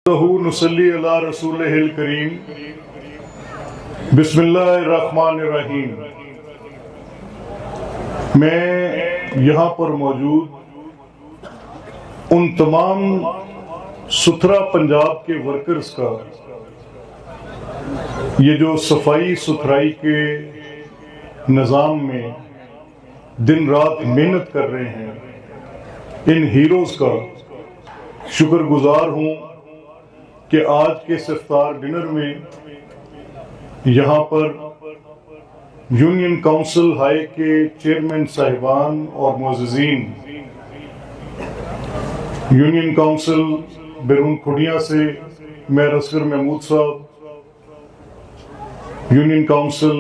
نصلی علی رسولہ کریم بسم اللہ الرحمن الرحیم۔ میں یہاں پر موجود ان تمام ستھرا پنجاب کے ورکرز کا یہ جو صفائی ستھرائی کے نظام میں دن رات محنت کر رہے ہیں، ان ہیروز کا شکر گزار ہوں کہ آج کے افطار ڈنر میں یہاں پر یونین کونسل ہائی کے چیئرمین صاحبان اور معززین، یونین کونسل بیرون کھڑیاں سے میر اصغر محمود صاحب، یونین کونسل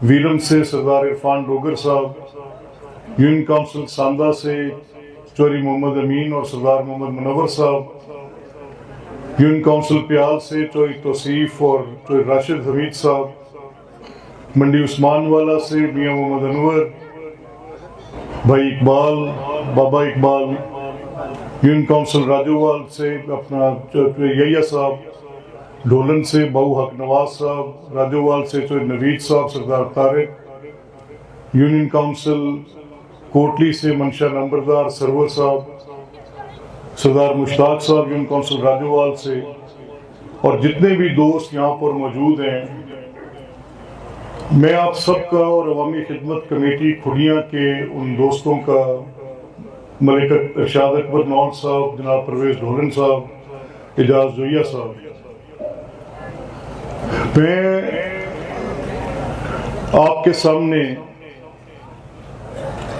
ویلم سے سردار عرفان ڈوگر صاحب، یونین کونسل ساندہ سے چوری محمد امین اور سردار محمد منور صاحب، یونین کونسل پیال سے چوری توصیف اور چوری راشد حمید صاحب، منڈی عثمان والا سے میاں محمد انور بھائی اقبال، بابا اقبال، یونین کونسل راجووال سے اپنا یحییٰ صاحب، ڈھولن سے بہو حق نواز صاحب، راجووال سے چوری نوید صاحب، سردار طارق، یونین کونسل کوٹلی سے منشا نمبردار سرور صاحب، سردار مشتاق صاحب، یونین کونسل راجووال سے، اور جتنے بھی دوست یہاں پر موجود ہیں، میں آپ سب کا اور عوامی خدمت کمیٹی کھڑیاں کے ان دوستوں کا، ملک ارشاد اکبر نون صاحب، جناب پرویز ڈھولن صاحب، اعجاز جویہ صاحب، میں آپ کے سامنے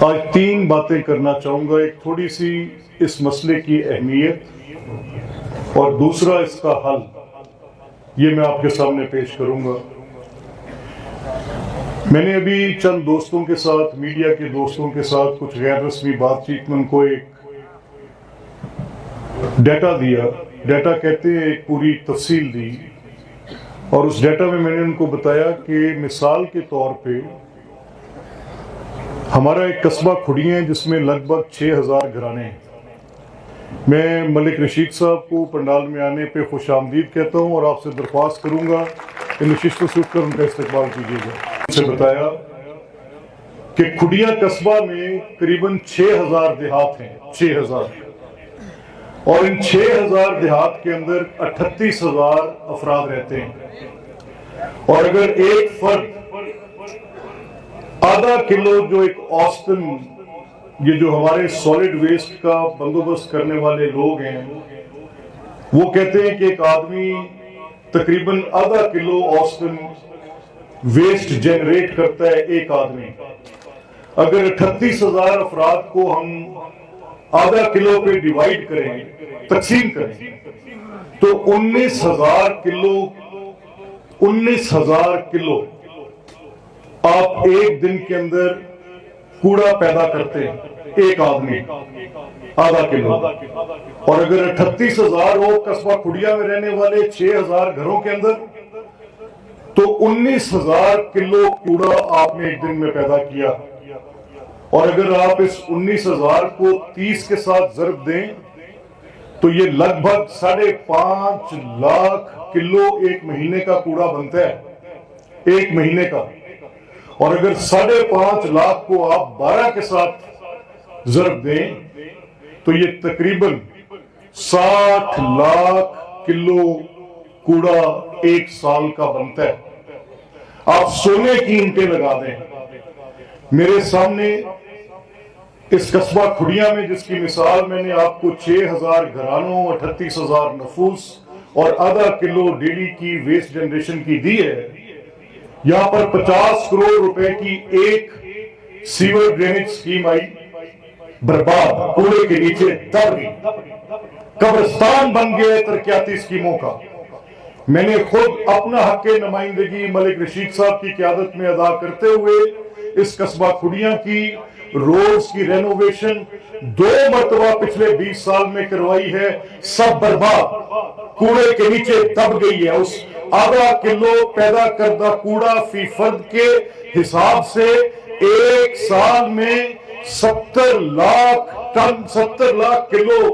آج تین باتیں کرنا چاہوں گا۔ ایک تھوڑی سی اس مسئلے کی اہمیت اور دوسرا اس کا حل، یہ میں آپ کے سامنے پیش کروں گا۔ میں نے ابھی چند دوستوں کے ساتھ، میڈیا کے دوستوں کے ساتھ کچھ غیر رسمی بات چیت میں ان کو ایک ڈیٹا دیا، ڈیٹا کہتے ہیں ایک پوری تفصیل دی، اور اس ڈیٹا میں میں نے ان کو بتایا کہ مثال کے طور پہ ہمارا ایک قصبہ کھڑیاں ہے جس میں لگ بھگ 6000 گھرانے ہیں۔ میں ملک رشید صاحب کو پنڈال میں آنے پہ خوش آمدید کہتا ہوں اور آپ سے درخواست کروں گا کہ نشست و سوکھ کر ان کا استقبال کیجیے گا۔ ان سے بتایا کہ کھڑیاں قصبہ میں قریباً 6000 دیہات ہیں، 6000، اور ان 6000 دیہات کے اندر 38000 افراد رہتے ہیں، اور اگر ایک فرد آدھا کلو، جو ایک اوسطن، یہ جو ہمارے سالڈ ویسٹ کا بندوبست کرنے والے لوگ ہیں، وہ کہتے ہیں کہ ایک آدمی تقریباً آدھا کلو اوسطن ویسٹ جنریٹ کرتا ہے ایک آدمی۔ اگر 38000 افراد کو ہم آدھا کلو پہ ڈیوائیڈ کریں، تقسیم کریں، تو 19000 کلو آپ ایک دن کے اندر کوڑا پیدا کرتے ہیں، ایک آدمی آدھا کلو۔ اور اگر 38000 ہو قصبہ کھڑیاں میں رہنے والے 6000 گھروں کے اندر، تو 19000 کلو کوڑا آپ نے ایک دن میں پیدا کیا۔ اور اگر آپ اس 19000 کو 30 کے ساتھ ضرب دیں تو یہ لگ بھگ 5.5 لاکھ کلو ایک مہینے کا کوڑا بنتا ہے، ایک مہینے کا۔ اور اگر 5.5 لاکھ کو آپ 12 کے ساتھ ضرب دیں تو یہ تقریباً 60 لاکھ کلو کوڑا ایک سال کا بنتا ہے۔ آپ سونے کی اینٹیں لگا دیں۔ میرے سامنے اس قصبہ کھڑیاں میں، جس کی مثال میں نے آپ کو 6000 گھرانوں، 38000 نفوس اور آدھا کلو ڈیلی کی ویسٹ جنریشن کی دی ہے، یہاں پر 50 کروڑ روپے کی ایک سیور ڈرینیج سکیم آئی، برباد، کوڑے کے نیچے دب گئی، قبرستان بن گئے ترقیاتی سکیموں کا۔ میں نے خود اپنا حق نمائندگی ملک رشید صاحب کی قیادت میں ادا کرتے ہوئے اس قصبہ کھڑیاں کی روڈز کی رینوویشن 2 مرتبہ پچھلے 20 سال میں کروائی ہے، سب برباد، کوڑے کے نیچے دب گئی ہے۔ اس آدھا کلو پیدا کردہ کوڑا فی فرد کے حساب سے ایک سال میں 70 لاکھ ٹن، 70 لاکھ کلو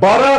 12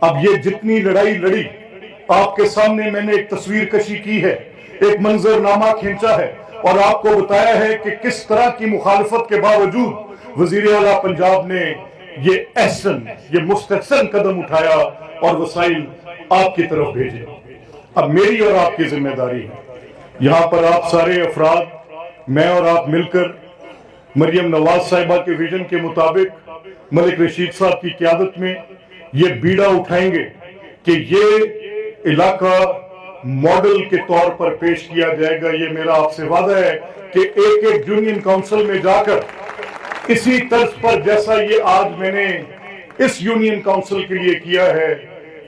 اب یہ جتنی لڑائی لڑی، آپ کے سامنے میں نے ایک تصویر کشی کی ہے، ایک منظر نامہ کھینچا ہے اور آپ کو بتایا ہے کہ کس طرح کی مخالفت کے باوجود وزیر اعلیٰ پنجاب نے یہ مستحسن قدم اٹھایا اور وسائل آپ کی طرف بھیجے۔ اب میری اور آپ کی ذمہ داری ہے، یہاں پر آپ سارے افراد، میں اور آپ مل کر مریم نواز صاحبہ کے ویژن کے مطابق ملک رشید صاحب کی قیادت میں یہ بیڑا اٹھائیں گے کہ یہ علاقہ ماڈل کے طور پر پیش کیا جائے گا۔ یہ میرا آپ سے وعدہ ہے کہ ایک ایک یونین کاؤنسل میں جا کر اسی طرز پر جیسا یہ آج میں نے اس یونین کاؤنسل کے لیے کیا ہے،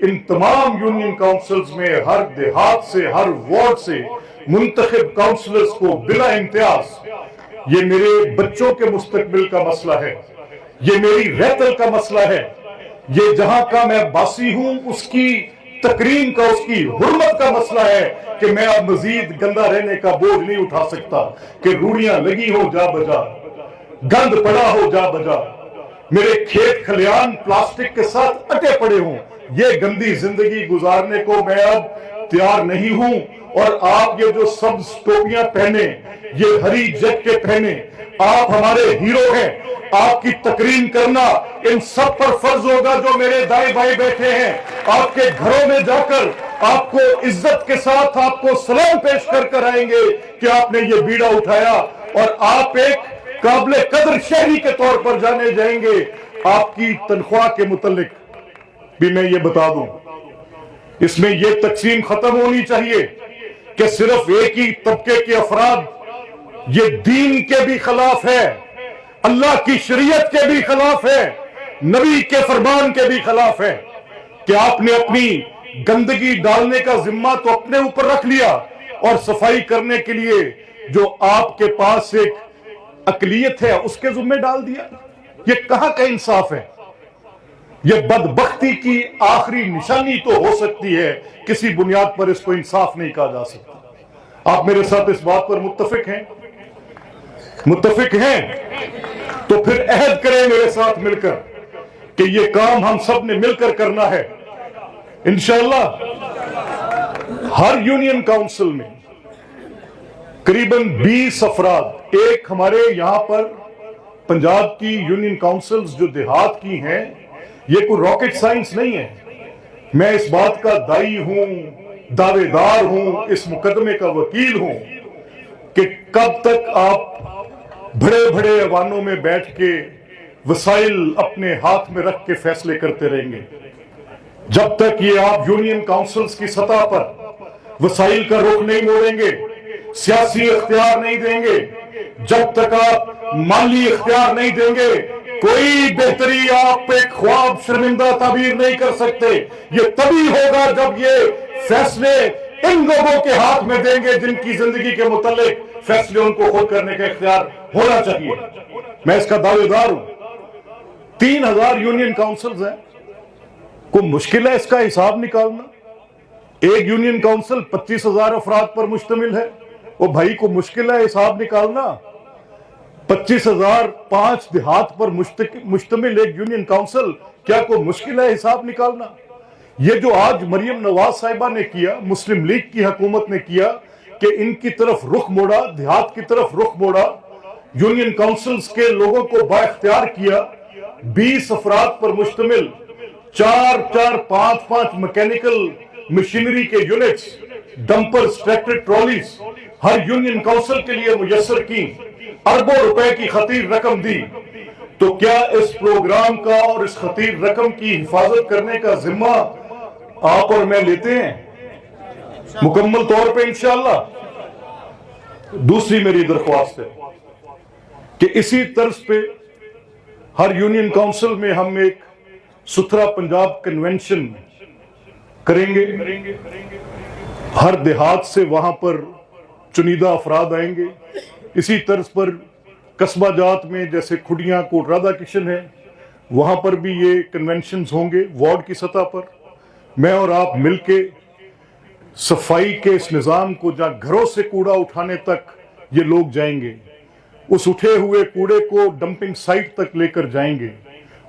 ان تمام یونین کاؤنسلز میں ہر دیہات سے، ہر وارڈ سے منتخب کاؤنسلرز کو بلا امتیاز، یہ میرے بچوں کے مستقبل کا مسئلہ ہے، یہ میری رہتل کا مسئلہ ہے، یہ جہاں کا میں باسی ہوں اس کی تکریم کا، اس کی حرمت کا مسئلہ ہے کہ میں اب مزید گندہ رہنے کا بوجھ نہیں اٹھا سکتا کہ روڑیاں لگی ہو جا بجا، گند پڑا ہو جا بجا، میرے کھیت کھلیان پلاسٹک کے ساتھ اٹے پڑے ہوں۔ یہ گندی زندگی گزارنے کو میں اب تیار نہیں ہوں۔ اور آپ یہ جو سبز ٹوپیاں پہنے، یہ ہری جیکٹیں پہنے، آپ ہمارے ہیرو ہیں، آپ کی تکریم کرنا ان سب پر فرض ہوگا جو میرے دائیں بائیں بیٹھے ہیں۔ آپ کے گھروں میں جا کر آپ کو عزت کے ساتھ آپ کو سلام پیش کر کر آئیں گے کہ آپ نے یہ بیڑا اٹھایا، اور آپ ایک قابل قدر شہری کے طور پر جانے جائیں گے۔ آپ کی تنخواہ کے متعلق بھی میں یہ بتا دوں، اس میں یہ تقسیم ختم ہونی چاہیے کہ صرف ایک ہی طبقے کے افراد، یہ دین کے بھی خلاف ہے، اللہ کی شریعت کے بھی خلاف ہے، نبی کے فرمان کے بھی خلاف ہے کہ آپ نے اپنی گندگی ڈالنے کا ذمہ تو اپنے اوپر رکھ لیا اور صفائی کرنے کے لیے جو آپ کے پاس ایک اقلیت ہے اس کے ذمہ ڈال دیا۔ یہ کہاں کا انصاف ہے؟ یہ بدبختی کی آخری نشانی تو ہو سکتی ہے، کسی بنیاد پر اس کو انصاف نہیں کہا جا سکتا۔ آپ میرے ساتھ اس بات پر متفق ہیں؟ متفق ہیں تو پھر عہد کریں میرے ساتھ مل کر کہ یہ کام ہم سب نے مل کر کرنا ہے انشاءاللہ۔ ہر یونین کاؤنسل میں قریباً 20 افراد، ایک ہمارے یہاں پر پنجاب کی یونین کاؤنسلز جو دیہات کی ہیں، یہ کوئی راکٹ سائنس نہیں ہے۔ میں اس بات کا دائی ہوں، دعوے دار ہوں، اس مقدمے کا وکیل ہوں کہ کب تک آپ بڑے بڑے ایوانوں میں بیٹھ کے وسائل اپنے ہاتھ میں رکھ کے فیصلے کرتے رہیں گے؟ جب تک یہ آپ یونین کاؤنسلز کی سطح پر وسائل کا رخ نہیں موڑیں گے، سیاسی اختیار نہیں دیں گے، جب تک آپ مالی اختیار نہیں دیں گے، کوئی بہتری آپ ایک خواب شرمندہ تعبیر نہیں کر سکتے۔ یہ تبھی ہوگا جب یہ فیصلے ان لوگوں کے ہاتھ میں دیں گے جن کی زندگی کے متعلق فیصلے ان کو خود کرنے کا اختیار ہونا چاہیے۔ میں اس کا دعوے دار ہوں۔ 3000 یونین کاؤنسلز ہیں، کوئی مشکل ہے اس کا حساب نکالنا؟ ایک یونین کاؤنسل 25,000 افراد پر مشتمل ہے، وہ بھائی کو مشکل ہے حساب نکالنا؟ 25,000 5 دیہات پر مشتمل ایک یونین کاؤنسل، کیا کوئی مشکل ہے حساب نکالنا؟ یہ جو آج مریم نواز صاحبہ نے کیا، مسلم لیگ کی حکومت نے کیا کہ ان کی طرف رخ موڑا، دیہات کی طرف رخ موڑا، یونین کاؤنسلز کے لوگوں کو با اختیار کیا، 20 افراد پر مشتمل 4 5 میکینیکل مشینری کے یونٹس، ڈمپرز، ٹریکٹر ٹرالیز ہر یونین کاؤنسل کے لیے میسر کی، اربوں روپے کی خطیر رقم دی، تو کیا اس پروگرام کا اور اس خطیر رقم کی حفاظت کرنے کا ذمہ آپ اور میں لیتے ہیں مکمل طور پہ انشاءاللہ؟ دوسری میری درخواست ہے کہ اسی طرز پہ ہر یونین کاؤنسل میں ہم ایک ستھرا پنجاب کنونشن کریں گے۔ ہر دیہات سے وہاں پر چنیدہ افراد آئیں گے۔ اسی طرز پر قصبہ جات میں جیسے کھڈیاں کوٹ رادھا کشن ہے، وہاں پر بھی یہ کنونشنز ہوں گے وارڈ کی سطح پر۔ میں اور آپ مل کے صفائی کے اس نظام کو، جہاں گھروں سے کوڑا اٹھانے تک یہ لوگ جائیں گے، اس اٹھے ہوئے کوڑے کو ڈمپنگ سائٹ تک لے کر جائیں گے